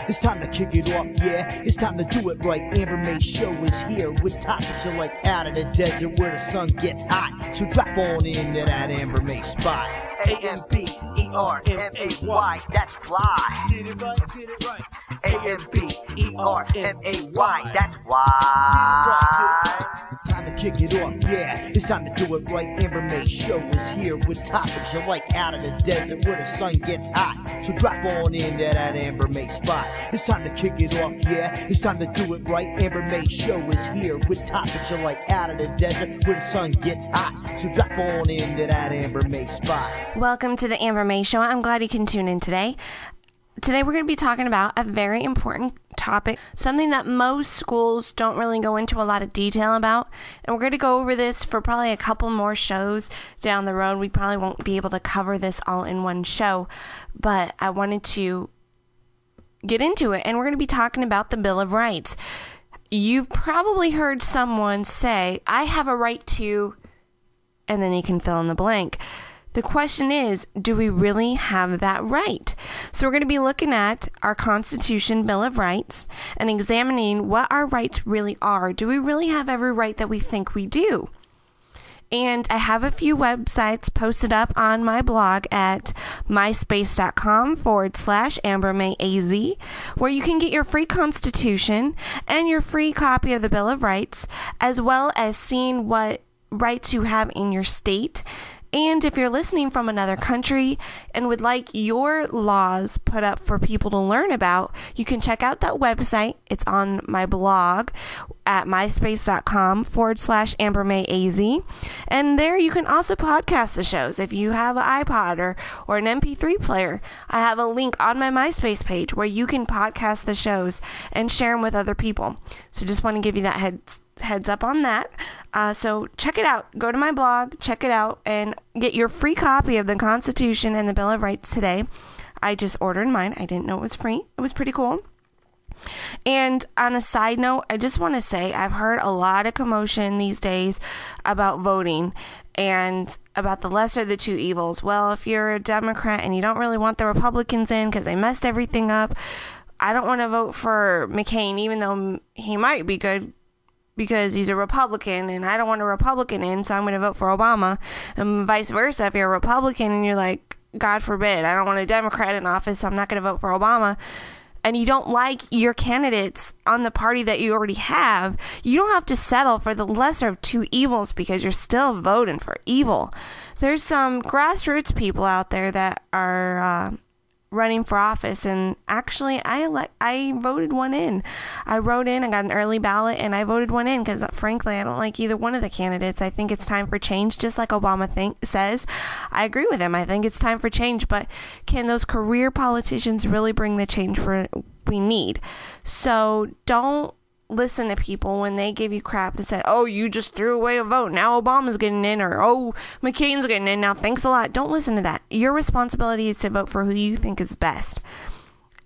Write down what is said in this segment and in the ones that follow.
It's time to kick it off, yeah. It's time to do it right. Amber May's show is here with topics you like out of the desert where the sun gets hot. So drop on into that Amber May spot. A-M-B-E-R-M-A-Y, that's fly. Get it right, get it right. A-M-B-E-R-M-A-Y, that's why. Time to kick it off, yeah. It's time to do it right. Amber May's show is here with topics you like out of the desert where the sun gets hot. So drop on into that Amber May spot. It's time to kick it off, yeah. It's time to do it right. Amber May's show is here with topics you like out of the desert where the sun gets hot. So drop on into that Amber May spot. Welcome to the Amber May Show. I'm glad you can tune in today. Today we're going to be talking about a very important topic, something that most schools don't really go into a lot of detail about. And we're going to go over this for probably a couple more shows down the road. We probably won't be able to cover this all in one show, but I wanted to get into it. And we're going to be talking about the Bill of Rights. You've probably heard someone say, I have a right to, and then you can fill in the blank. The question is, do we really have that right? So we're going to be looking at our Constitution, Bill of Rights, and examining what our rights really are. Do we really have every right that we think we do? And I have a few websites posted up on my blog at myspace.com/AmberMayAZ, where you can get your free Constitution and your free copy of the Bill of Rights, as well as seeing what rights you have in your state. And if you're listening from another country and would like your laws put up for people to learn about, you can check out that website. It's on my blog at myspace.com/AmberMayAZ. And there you can also podcast the shows. If you have an iPod or an MP3 player, I have a link on my MySpace page where you can podcast the shows and share them with other people. So just want to give you that heads up on that. So check it out. Go to my blog, check it out, and get your free copy of the Constitution and the Bill of Rights today. I just ordered mine. I didn't know it was free. It was pretty cool. And on a side note, I just want to say I've heard a lot of commotion these days about voting and about the lesser of the two evils. Well, if you're a Democrat and you don't really want the Republicans in because they messed everything up, I don't want to vote for McCain, even though he might be good, because he's a Republican and I don't want a Republican in, so I'm going to vote for Obama, and vice versa. If you're a Republican and you're like, God forbid, I don't want a Democrat in office, so I'm not going to vote for Obama, and you don't like your candidates on the party that you already have, you don't have to settle for the lesser of two evils because you're still voting for evil. There's some grassroots people out there that are running for office, and actually I voted one in. I wrote in, I got an early ballot, and I voted one in because frankly I don't like either one of the candidates. I think it's time for change, just like Obama says. I agree with him. I think it's time for change, but can those career politicians really bring the change we need? So don't listen to people when they give you crap that said, oh, you just threw away a vote, now Obama's getting in, or oh, McCain's getting in, now thanks a lot. Don't listen to that. Your responsibility is to vote for who you think is best.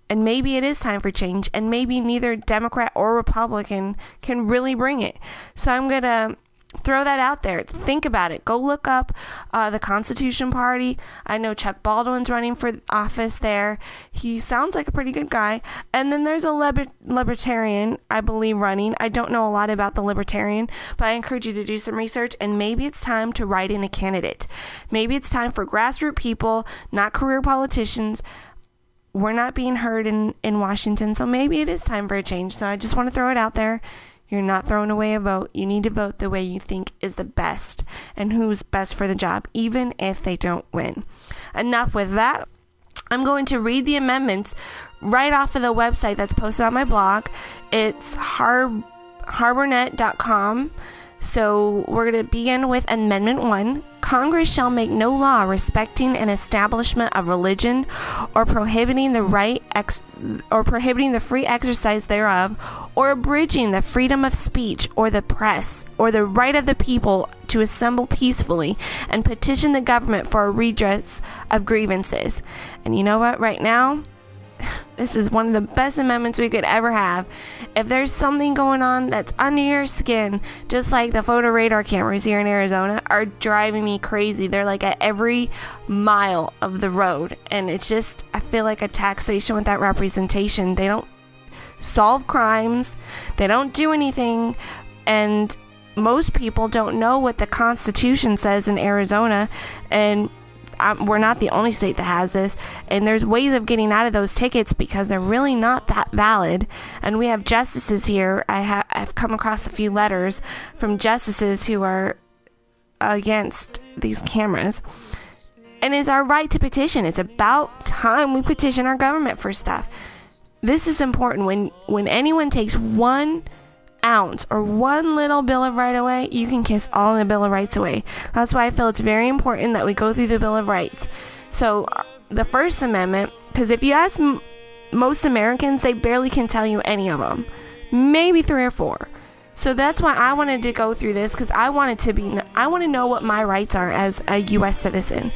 And maybe it is time for change, and maybe neither Democrat or Republican can really bring it. So I'm going to throw that out there. Think about it. Go look up the Constitution Party. I know Chuck Baldwin's running for office there. He sounds like a pretty good guy. And then there's a libertarian, I believe, running. I don't know a lot about the libertarian, but I encourage you to do some research, and maybe it's time to write in a candidate. Maybe it's time for grassroots people, not career politicians. We're not being heard in Washington, so maybe it is time for a change. So I just want to throw it out there. You're not throwing away a vote. You need to vote the way you think is the best and who's best for the job, even if they don't win. Enough with that. I'm going to read the amendments right off of the website that's posted on my blog. It's harbornet.com. So we're going to begin with Amendment 1. Congress shall make no law respecting an establishment of religion or prohibiting the free exercise thereof, or abridging the freedom of speech or the press, or the right of the people to assemble peacefully and petition the government for a redress of grievances. And you know what? Right now, This is one of the best amendments we could ever have. If there's something going on that's under your skin, just like the photo radar cameras here in Arizona are driving me crazy. They're like at every mile of the road. And it's just, I feel like a taxation without representation. They don't solve crimes. They don't do anything. And most people don't know what the Constitution says in Arizona. And we're not the only state that has this, and there's ways of getting out of those tickets because they're really not that valid. And we have justices here. I've come across a few letters from justices who are against these cameras, and it's our right to petition. It's about time we petition our government for stuff. This is important. When anyone takes 1 ounce or one little Bill of Rights away, you can kiss all the Bill of Rights away. That's why I feel it's very important that we go through the Bill of Rights. So the First Amendment, because if you ask most Americans, they barely can tell you any of them, maybe 3 or 4. So that's why I wanted to go through this, because I want to know what my rights are as a U.S. citizen,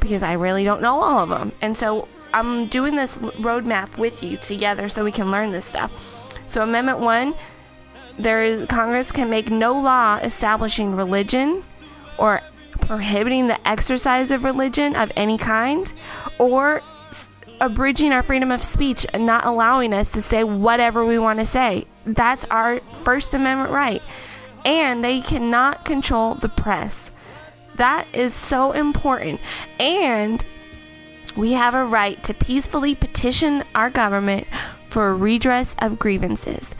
because I really don't know all of them. And so I'm doing this roadmap with you together so we can learn this stuff. So Amendment 1, Congress can make no law establishing religion or prohibiting the exercise of religion of any kind, or abridging our freedom of speech and not allowing us to say whatever we want to say. That's our First Amendment right. And they cannot control the press. That is so important. And we have a right to peacefully petition our government for redress of grievances.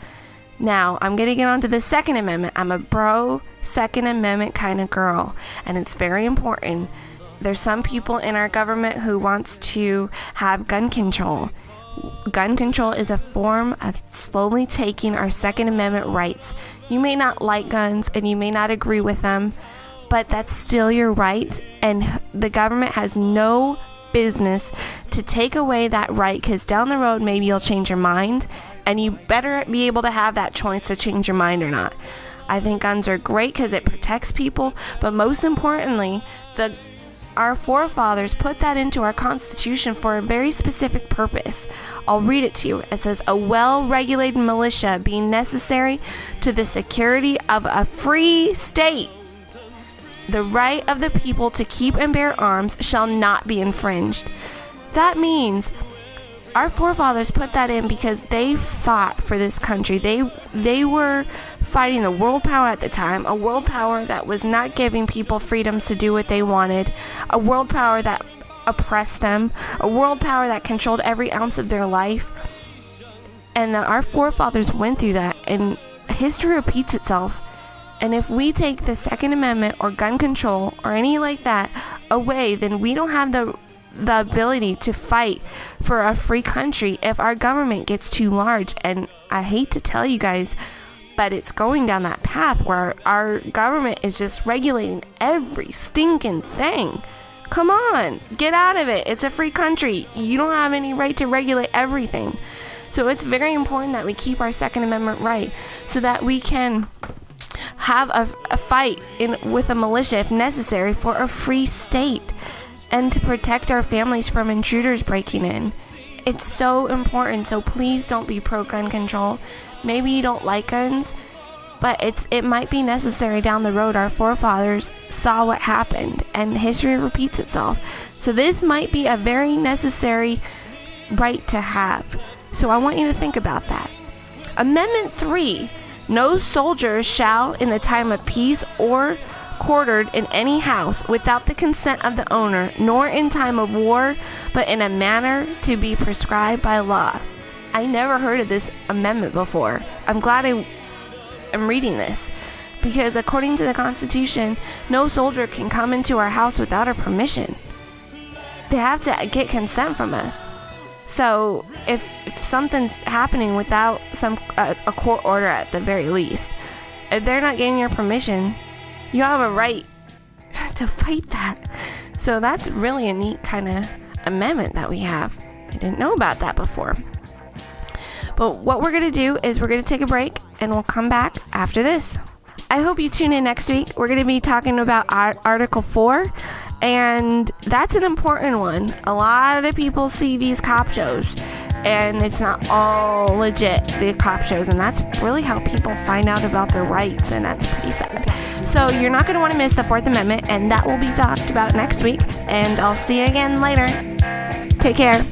Now, I'm going to get on to the Second Amendment. I'm a pro Second Amendment kind of girl, and it's very important. There's some people in our government who wants to have gun control. Gun control is a form of slowly taking our Second Amendment rights. You may not like guns and you may not agree with them, but that's still your right, and the government has no business to take away that right, because down the road maybe you'll change your mind, and you better be able to have that choice to change your mind or not. I think guns are great because it protects people, but most importantly, our forefathers put that into our Constitution for a very specific purpose. I'll read it to you. It says, "A well-regulated militia being necessary to the security of a free state, the right of the people to keep and bear arms shall not be infringed." That means our forefathers put that in because they fought for this country. They were fighting the world power at the time, a world power that was not giving people freedoms to do what they wanted, a world power that oppressed them, a world power that controlled every ounce of their life. And our forefathers went through that, and history repeats itself. And if we take the Second Amendment or gun control or any like that away, then we don't have the ability to fight for a free country if our government gets too large. And I hate to tell you guys, but it's going down that path where our government is just regulating every stinking thing. Come on, get out of it. It's a free country. You don't have any right to regulate everything. So it's very important that we keep our Second Amendment right so that we can have a fight with a militia if necessary for a free state, and to protect our families from intruders breaking in. It's so important. So please don't be pro gun control. Maybe you don't like guns, but it might be necessary down the road. Our forefathers saw what happened, and history repeats itself. So this might be a very necessary right to have. So I want you to think about that. Amendment 3, no soldier shall in the time of peace or quartered in any house without the consent of the owner, nor in time of war, but in a manner to be prescribed by law. I never heard of this amendment before. I'm glad I am reading this, because according to the Constitution, no soldier can come into our house without our permission. They have to get consent from us. So if something's happening without a court order at the very least, if they're not getting your permission, you have a right to fight that. So that's really a neat kind of amendment that we have. I didn't know about that before. But what we're going to do is we're going to take a break, and we'll come back after this. I hope you tune in next week. We're going to be talking about Article 4, and that's an important one. A lot of people see these cop shows. and it's not all legit, the cop shows, and that's really how people find out about their rights, and that's pretty sad. So you're not going to want to miss the 4th Amendment, and that will be talked about next week, and I'll see you again later. Take care.